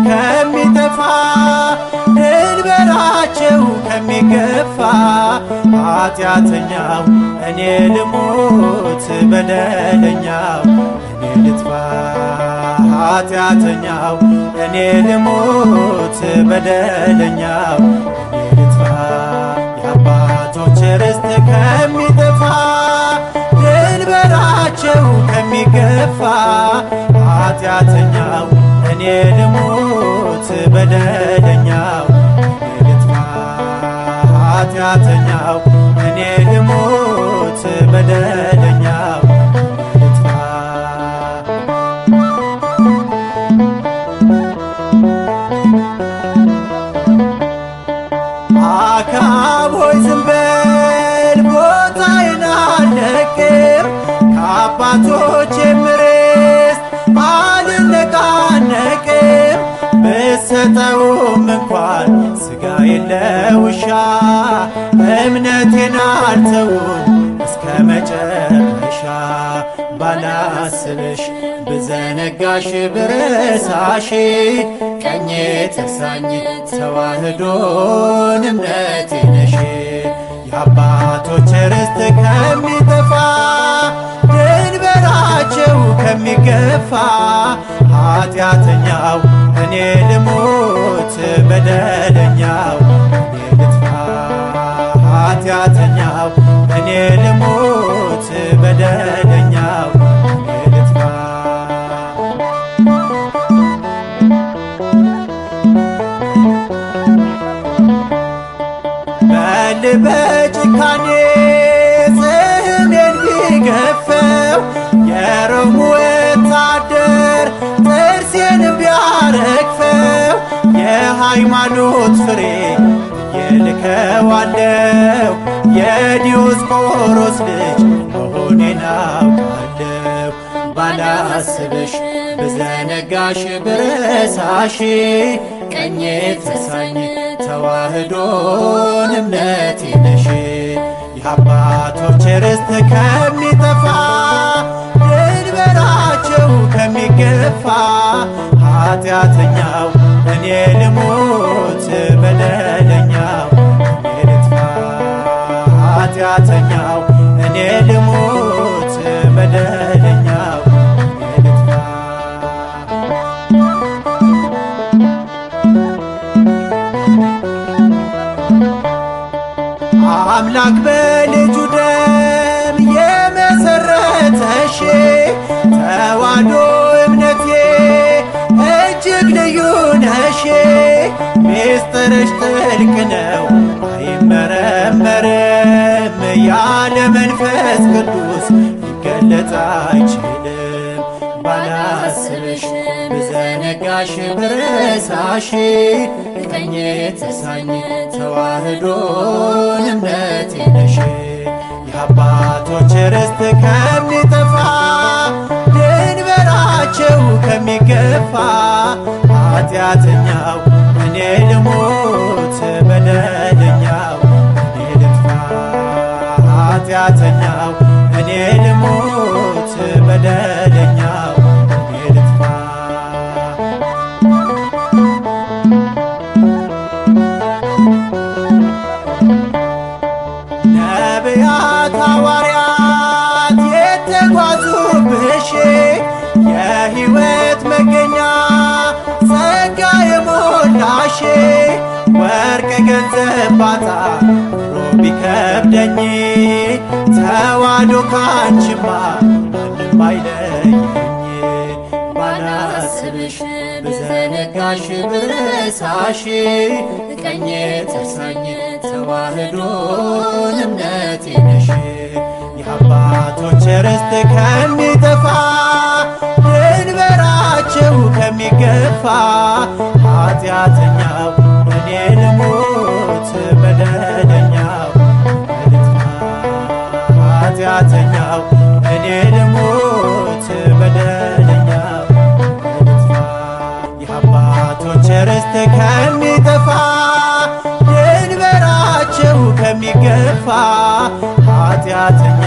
ከሚጠፋ ድንበራቸው ከሚገፋ ኃጢአተኛው እኔ ልሙት በደለኛው እኔ ልጥፋ ኃጢአተኛው እኔ ልሙት በደለኛው እኔ ልጥፋ የአባቶች ርስት ከሚጠፋ ድንበራቸው ከሚገፋ ኃጢአተኛው እኔ ልሙት በደለኛው እኔ ልጥፋ ኃጢአተኛው እኔ ልሙት በደለኛው እኔ ልጥፋ። አክዓብ ሆይ ዝም በል ቦታዬን አልለቅም ከአባቶቼ ርስት አልነቃነቅም ብሰጠውም እንኳን ሥጋዬን ለውሻ እምነቴን አልተውም እስከ መጨረሻ ባላስብሽ ብዘነጋሽ ብረሳሽ ቀኜ ትርሳኝ ተዋህዶን እምነቴ ነሽ የአባቶች ርስት ከሚጠፋ ድንበራቸው ከሚገፋ ኃጢአተኛው እኔ ልሙት በደለኛው እኔ ልጥፋ ኃጢአተኛው እኔ ልሙት በደለኛው እኔ ልጥፋ። በል በጭካኔ ጽሕሜን ቢገፈው የሮም ወታደር ጥርሴን ቢያረግፈው የሃይማኖት ፍሬ እልከዋለሁ የዲዮስቆሮስ ልጅ መሆኔን አውቃለሁ ባላስብሽ ብዘነጋሽ ብረሳሽ ቀኜ ትርሳኝ ተዋህዶን እምነቴ ነሽ የአባቶች ርስት ከሚጠፋ ድንበራቸው ከሚገፋ ኃጢአተኛው እኔ ልሙት በደለኛው እኔ ልጥፋ ኃጢአተኛው እኔ ልሙት በደለኛው እኔ ልጥፋ። አምላክ በልጁ ደም የመሰረተሽ ተዋህዶ እምነቴ እጅግ ልዩ ነሽ ሚስጥርሽ ጥልቅ ነው አይመረመርም ያለ መንፈስ ቅዱስ ሊገለጥ አይችልም ባላስብሽ ብዘነጋሽ ብረሳሽ ቀኜ ትርሳኝ ተዋህዶን እምነቴ ነሽ የአባቶች ርስት ከሚጠፋ ድንበራቸው ከሚገፋ ኃጢአተኛው እኔ ልሙት በደለኛው እኔ ልጥፋ ኃጢአተኛው እኔ ልሙት በደለኛው እኔ ልጥፋ። ነቢያት ሐዋርያት የተጓዙብሽ የሕይወት መገኛ ጸጋ የሞላሽ ወርቅ ገንዘብ ባጣ ኑሮ ቢከብደኝ ተዋህዶ ካንቺማ ማንም አይለየኝ ባላስብሽ ብዘነጋሽ ብረሳሽ ቀኜ ትርሳኝ ተዋህዶን እምነቴ ነሽ የአባቶች ርስት ከሚጠፋ ድንበራቸው ከሚገፋ ኃጢአተኛው እኔ ልሙት በደለኛው እኔ ልጥፋ ኃጢአተኛው እኔ ልሙት በደለኛው እኔ ልጥፋ የአባቶች ርስት ከሚጠፋ ድንበራቸው ከሚገፋ ኃጢአተኛው